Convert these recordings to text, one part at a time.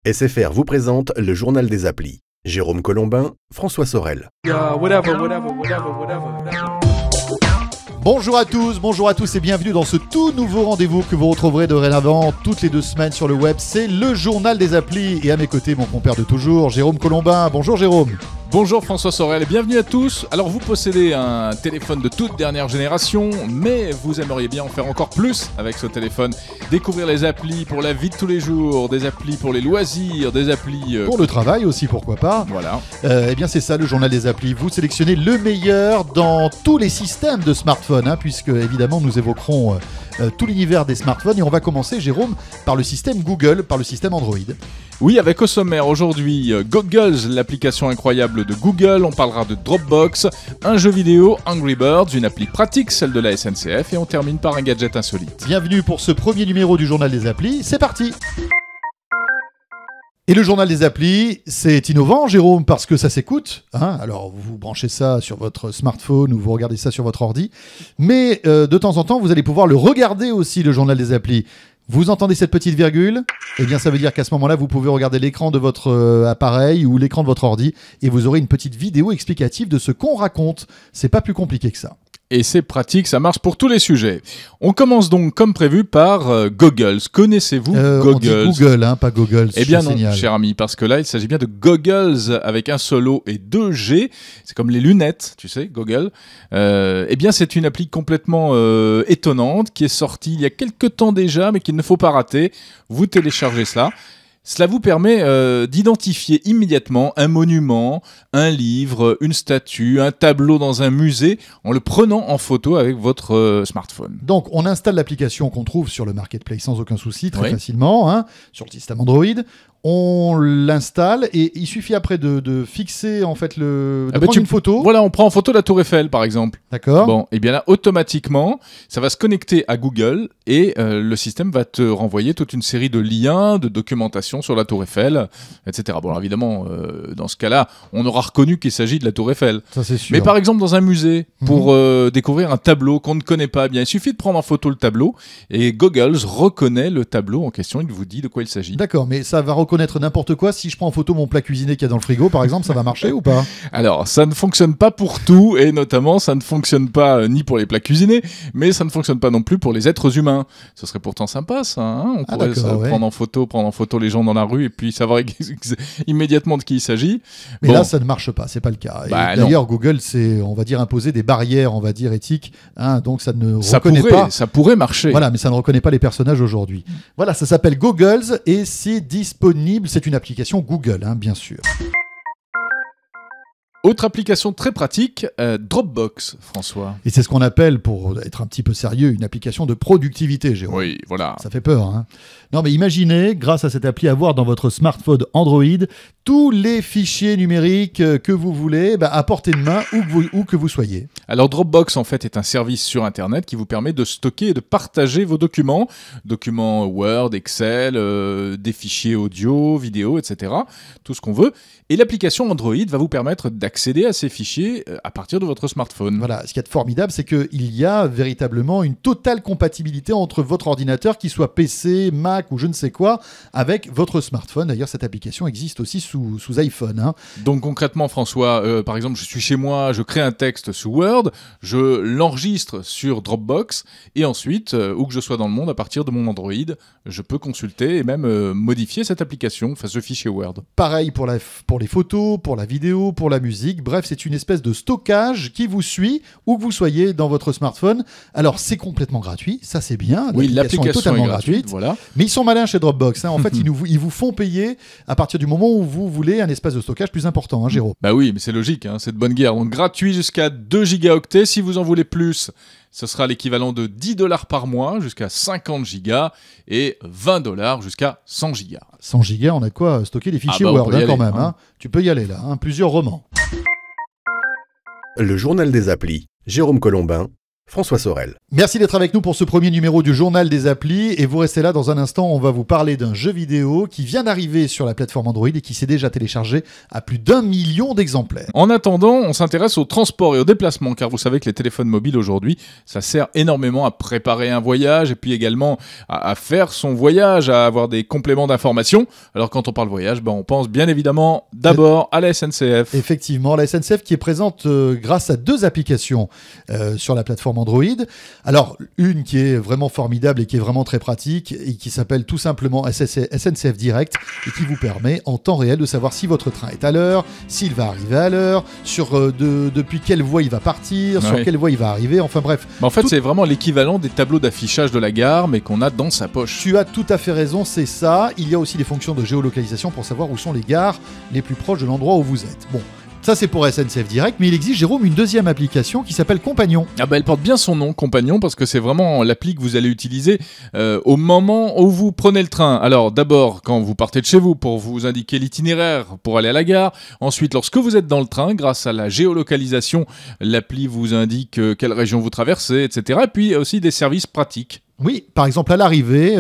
SFR vous présente le journal des applis. Jérôme Colombin, François Sorel. Bonjour à tous et bienvenue dans ce tout nouveau rendez-vous que vous retrouverez dorénavant toutes les 2 semaines sur le web. C'est le journal des applis et à mes côtés mon compère de toujours, Jérôme Colombin. Bonjour Jérôme. Bonjour François Sorel et bienvenue à tous. Alors vous possédez un téléphone de toute dernière génération, mais vous aimeriez bien en faire encore plus avec ce téléphone. Découvrir les applis pour la vie de tous les jours, des applis pour les loisirs, des applis... Pour le travail aussi, pourquoi pas. Voilà. Eh bien c'est ça le journal des applis. Vous sélectionnez le meilleur dans tous les systèmes de smartphones, puisque évidemment nous évoquerons tout l'univers des smartphones. Et on va commencer, Jérôme, par le système Google, par le système Android. Oui, avec au sommaire aujourd'hui Goggles, l'application incroyable de Google. On parlera de Dropbox, un jeu vidéo, Angry Birds, une appli pratique, celle de la SNCF. Et on termine par un gadget insolite. Bienvenue pour ce premier numéro du journal des applis. C'est parti! Et le journal des applis, c'est innovant, Jérôme, parce que ça s'écoute. Alors, vous branchez ça sur votre smartphone ou vous regardez ça sur votre ordi. Mais de temps en temps, vous allez pouvoir le regarder aussi, le journal des applis. Vous entendez cette petite virgule? Eh bien, ça veut dire qu'à ce moment-là, vous pouvez regarder l'écran de votre appareil ou l'écran de votre ordi et vous aurez une petite vidéo explicative de ce qu'on raconte. C'est pas plus compliqué que ça. Et c'est pratique, ça marche pour tous les sujets. On commence donc comme prévu par Goggles. Connaissez-vous Goggles? On dit Google, pas Goggles. Eh bien non, cher ami, parce que là, il s'agit bien de Goggles avec un seul O et 2 G. C'est comme les lunettes, tu sais, Google. Eh bien, c'est une appli complètement étonnante qui est sortie il y a quelques temps déjà, mais qu'il ne faut pas rater. Vous téléchargez cela. Cela vous permet d'identifier immédiatement un monument, un livre, une statue, un tableau dans un musée en le prenant en photo avec votre smartphone. Donc on installe l'application qu'on trouve sur le marketplace sans aucun souci, très facilement, sur le système Android. On l'installe et il suffit après de fixer en fait prendre une photo. Voilà, on prend en photo la Tour Eiffel par exemple. D'accord. Bon, et bien là automatiquement, ça va se connecter à Google et le système va te renvoyer toute une série de liens, de documentation sur la Tour Eiffel, etc. Bon, alors évidemment, dans ce cas-là, on aura reconnu qu'il s'agit de la Tour Eiffel. Ça c'est sûr. Mais par exemple dans un musée, pour découvrir un tableau qu'on ne connaît pas, bien il suffit de prendre en photo le tableau et Goggles reconnaît le tableau en question. Il vous dit de quoi il s'agit. D'accord, mais ça va reconnaître n'importe quoi. Si je prends en photo mon plat cuisiné qu'il y a dans le frigo, par exemple, ça va marcher ou pas? Alors, ça ne fonctionne pas pour tout, et notamment, ça ne fonctionne pas ni pour les plats cuisinés, mais ça ne fonctionne pas non plus pour les êtres humains. Ce serait pourtant sympa, ça. On pourrait prendre en photo les gens dans la rue, et puis savoir immédiatement de qui il s'agit. Mais là, ça ne marche pas, c'est pas le cas. D'ailleurs, Google, c'est, on va dire, imposer des barrières, on va dire, éthiques, donc ça ne reconnaît pas. Ça pourrait marcher. Voilà, mais ça ne reconnaît pas les personnages aujourd'hui. Voilà, ça s'appelle Goggles, et c'est disponible. C'est une application Google, bien sûr. Autre application très pratique, Dropbox, François. Et c'est ce qu'on appelle, pour être un petit peu sérieux, une application de productivité, Jérôme. Oui, voilà. Ça fait peur, Non, mais imaginez, grâce à cette appli, avoir dans votre smartphone Android tous les fichiers numériques que vous voulez, à portée de main, où que vous soyez. Alors Dropbox, en fait, est un service sur Internet qui vous permet de stocker et de partager vos documents. Documents Word, Excel, des fichiers audio, vidéo, etc. Tout ce qu'on veut. Et l'application Android va vous permettre d'accéder à ces fichiers à partir de votre smartphone. Voilà, ce qui est formidable, c'est qu'il y a véritablement une totale compatibilité entre votre ordinateur, qu'il soit PC, Mac ou je ne sais quoi, avec votre smartphone. D'ailleurs, cette application existe aussi sous iPhone. Donc concrètement, François, par exemple, je suis chez moi, je crée un texte sous Word, je l'enregistre sur Dropbox, et ensuite, où que je sois dans le monde, à partir de mon Android, je peux consulter et même modifier cette application, enfin ce fichier Word. Pareil pour les photos, pour la vidéo, pour la musique. Bref, c'est une espèce de stockage qui vous suit où que vous soyez dans votre smartphone. Alors, c'est complètement gratuit, ça c'est bien. Oui, l'application est totalement gratuite. Voilà. Mais ils sont malins chez Dropbox. En fait, ils vous font payer à partir du moment où vous voulez un espace de stockage plus important, Jérôme. Bah oui, mais c'est logique, c'est de bonne guerre. Donc gratuit jusqu'à 2 gigaoctets. Si vous en voulez plus, ce sera l'équivalent de $10 par mois jusqu'à 50 gigas et $20 jusqu'à 100 gigas. 100 gigas, on a quoi stocker des fichiers Word quand même. Tu peux y aller là, plusieurs romans. Le journal des applis. Jérôme Colombin, François Sorel. Merci d'être avec nous pour ce premier numéro du Journal des Applis. Et vous restez là dans un instant, on va vous parler d'un jeu vidéo qui vient d'arriver sur la plateforme Android et qui s'est déjà téléchargé à plus d'1 million d'exemplaires. En attendant, on s'intéresse au transport et au déplacement, car vous savez que les téléphones mobiles aujourd'hui, ça sert énormément à préparer un voyage et puis également à faire son voyage, à avoir des compléments d'information. Alors quand on parle voyage, on pense bien évidemment d'abord à la SNCF. Effectivement, la SNCF qui est présente grâce à 2 applications sur la plateforme Android. Alors, une qui est vraiment formidable et qui est vraiment très pratique et qui s'appelle tout simplement SNCF Direct et qui vous permet en temps réel de savoir si votre train est à l'heure, s'il va arriver à l'heure, depuis quelle voie il va partir, sur quelle voie il va arriver, enfin bref. En fait, c'est vraiment l'équivalent des tableaux d'affichage de la gare, mais qu'on a dans sa poche. Tu as tout à fait raison, c'est ça. Il y a aussi des fonctions de géolocalisation pour savoir où sont les gares les plus proches de l'endroit où vous êtes. Bon. Ça, c'est pour SNCF Direct, mais il existe, Jérôme, une deuxième application qui s'appelle Compagnon. Elle porte bien son nom, Compagnon, parce que c'est vraiment l'appli que vous allez utiliser au moment où vous prenez le train. Alors, d'abord, quand vous partez de chez vous, pour vous indiquer l'itinéraire pour aller à la gare. Ensuite, lorsque vous êtes dans le train, grâce à la géolocalisation, l'appli vous indique quelle région vous traversez, etc. Et puis, aussi des services pratiques. Oui, par exemple, à l'arrivée,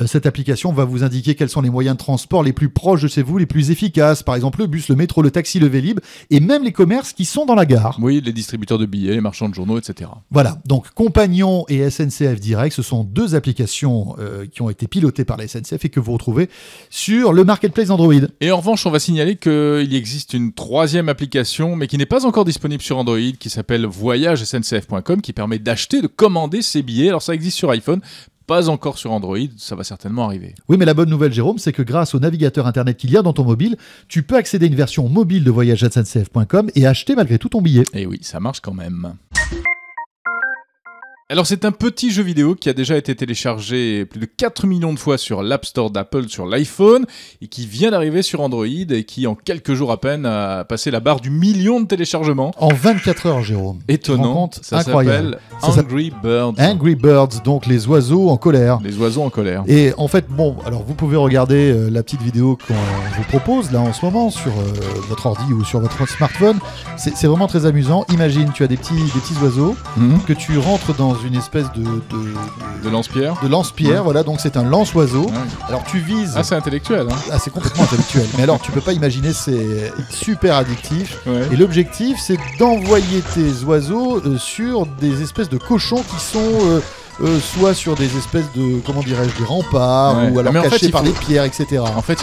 cette application va vous indiquer quels sont les moyens de transport les plus proches de chez vous, les plus efficaces. Par exemple, le bus, le métro, le taxi, le Vélib, et même les commerces qui sont dans la gare. Oui, les distributeurs de billets, les marchands de journaux, etc. Voilà, donc Compagnon et SNCF Direct, ce sont 2 applications qui ont été pilotées par la SNCF et que vous retrouvez sur le marketplace Android. Et en revanche, on va signaler qu'il existe une 3e application, mais qui n'est pas encore disponible sur Android, qui s'appelle voyagesncf.com, qui permet d'acheter, de commander ses billets. Alors ça existe sur iPhone, pas encore sur Android, ça va certainement arriver. Oui, mais la bonne nouvelle, Jérôme, c'est que grâce au navigateur internet qu'il y a dans ton mobile, tu peux accéder à une version mobile de voyagesncf.com et acheter malgré tout ton billet. Et oui, ça marche quand même. Alors c'est un petit jeu vidéo qui a déjà été téléchargé plus de 4 millions de fois sur l'App Store d'Apple sur l'iPhone et qui vient d'arriver sur Android et qui en quelques jours à peine a passé la barre du million de téléchargements. En 24 heures, Jérôme. Étonnant, ça incroyable. s'appelle Angry Birds. Angry Birds, donc les oiseaux en colère. Les oiseaux en colère. Et en fait, alors vous pouvez regarder la petite vidéo qu'on vous propose là en ce moment sur votre ordi ou sur votre smartphone. C'est vraiment très amusant. Imagine, tu as des petits oiseaux que tu rentres dans une espèce de lance-pierre. De lance-pierre, voilà, donc c'est un lance-oiseau. Ouais. Alors tu vises... Ah, c'est intellectuel. C'est complètement intellectuel. Mais alors, tu peux pas imaginer, c'est super addictif. Ouais. Et l'objectif, c'est d'envoyer tes oiseaux sur des espèces de cochons qui sont... soit sur des espèces de, comment dirais-je, des remparts, ou alors cachés par les pierres, etc. En fait,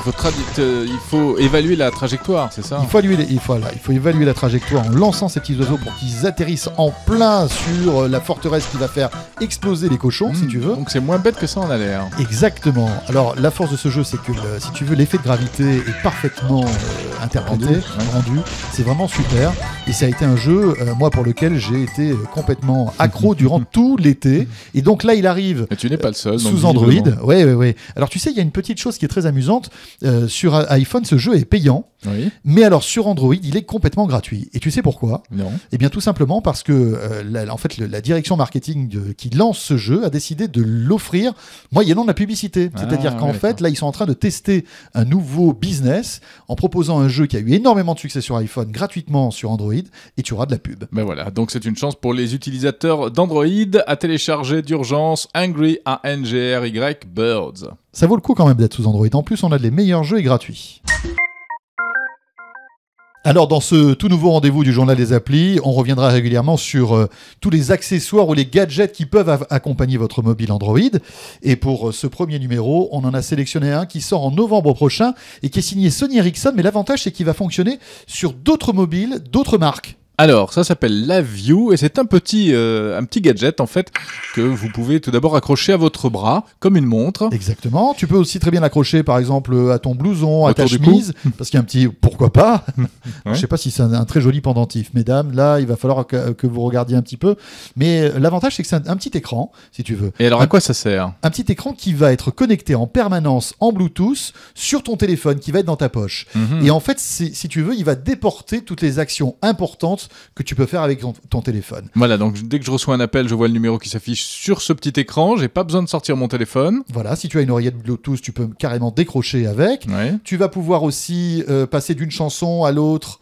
il faut évaluer la trajectoire, c'est ça ? Il faut évaluer la trajectoire en lançant ces petits oiseaux pour qu'ils atterrissent en plein sur la forteresse qui va faire exploser les cochons, si tu veux. Donc c'est moins bête que ça en a l'air. Exactement. Alors, la force de ce jeu, c'est que, si tu veux, l'effet de gravité est parfaitement interprété, rendu. C'est vraiment super. Et ça a été un jeu, moi, pour lequel j'ai été complètement accro durant tout l'été. Et donc là, il arrive. Et tu n'es pas le seul. Sous Android. Oui. Alors tu sais, il y a une petite chose qui est très amusante. Sur iPhone, ce jeu est payant. Oui. Mais alors sur Android, il est complètement gratuit. Et tu sais pourquoi ? Non. Eh bien tout simplement parce que la direction marketing qui lance ce jeu a décidé de l'offrir moyennant de la publicité. C'est-à-dire qu'en fait, là, ils sont en train de tester un nouveau business en proposant un jeu qui a eu énormément de succès sur iPhone gratuitement sur Android et tu auras de la pub. Ben voilà, donc c'est une chance pour les utilisateurs d'Android à télécharger d'urgence Angry A-N-G-R-Y Birds. Ça vaut le coup quand même d'être sous Android. En plus, on a les meilleurs jeux et gratuits. Alors dans ce tout nouveau rendez-vous du Journal des Applis, on reviendra régulièrement sur tous les accessoires ou les gadgets qui peuvent accompagner votre mobile Android. Et pour ce premier numéro, on en a sélectionné un qui sort en novembre prochain et qui est signé Sony Ericsson. Mais l'avantage, c'est qu'il va fonctionner sur d'autres mobiles, d'autres marques. Alors, ça s'appelle LaView et c'est un petit gadget en fait que vous pouvez tout d'abord accrocher à votre bras comme une montre. Exactement. Tu peux aussi très bien l'accrocher par exemple à ton blouson, à ta chemise, parce qu'il y a un petit pourquoi pas. Ouais. Je sais pas si c'est un très joli pendentif, mesdames. Là, il va falloir que vous regardiez un petit peu. Mais l'avantage c'est que c'est un petit écran, si tu veux. Et alors à quoi ça sert ? Un petit écran qui va être connecté en permanence en Bluetooth sur ton téléphone, qui va être dans ta poche. Et en fait, si tu veux, il va déporter toutes les actions importantes que tu peux faire avec ton téléphone. Voilà, donc dès que je reçois un appel, je vois le numéro qui s'affiche sur ce petit écran, j'ai pas besoin de sortir mon téléphone. Voilà, si tu as une oreillette Bluetooth, tu peux carrément décrocher avec. Ouais. Tu vas pouvoir aussi passer d'une chanson à l'autre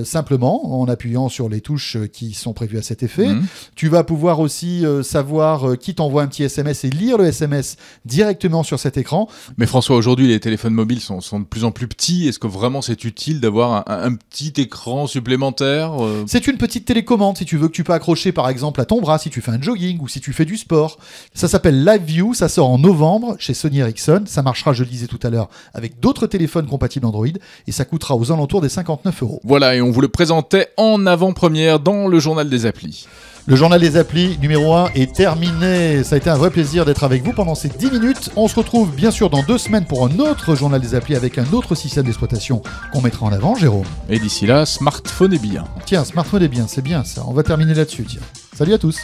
simplement en appuyant sur les touches qui sont prévues à cet effet. Tu vas pouvoir aussi savoir qui t'envoie un petit SMS et lire le SMS directement sur cet écran. Mais François, aujourd'hui, les téléphones mobiles sont de plus en plus petits. Est-ce que vraiment c'est utile d'avoir un petit écran supplémentaire C'est une petite télécommande, si tu veux, que tu peux accrocher par exemple à ton bras si tu fais un jogging ou si tu fais du sport. Ça s'appelle Live View, ça sort en novembre chez Sony Ericsson. Ça marchera, je le disais tout à l'heure, avec d'autres téléphones compatibles Android et ça coûtera aux alentours des 59 €. Voilà, et on vous le présentait en avant-première dans le journal des applis. Le journal des applis numéro 1 est terminé. Ça a été un vrai plaisir d'être avec vous pendant ces 10 minutes. On se retrouve bien sûr dans 2 semaines pour un autre journal des applis avec un autre système d'exploitation qu'on mettra en avant, Jérôme. Et d'ici là, smartphone est bien. Tiens, smartphone est bien, c'est bien ça. On va terminer là-dessus, tiens. Salut à tous.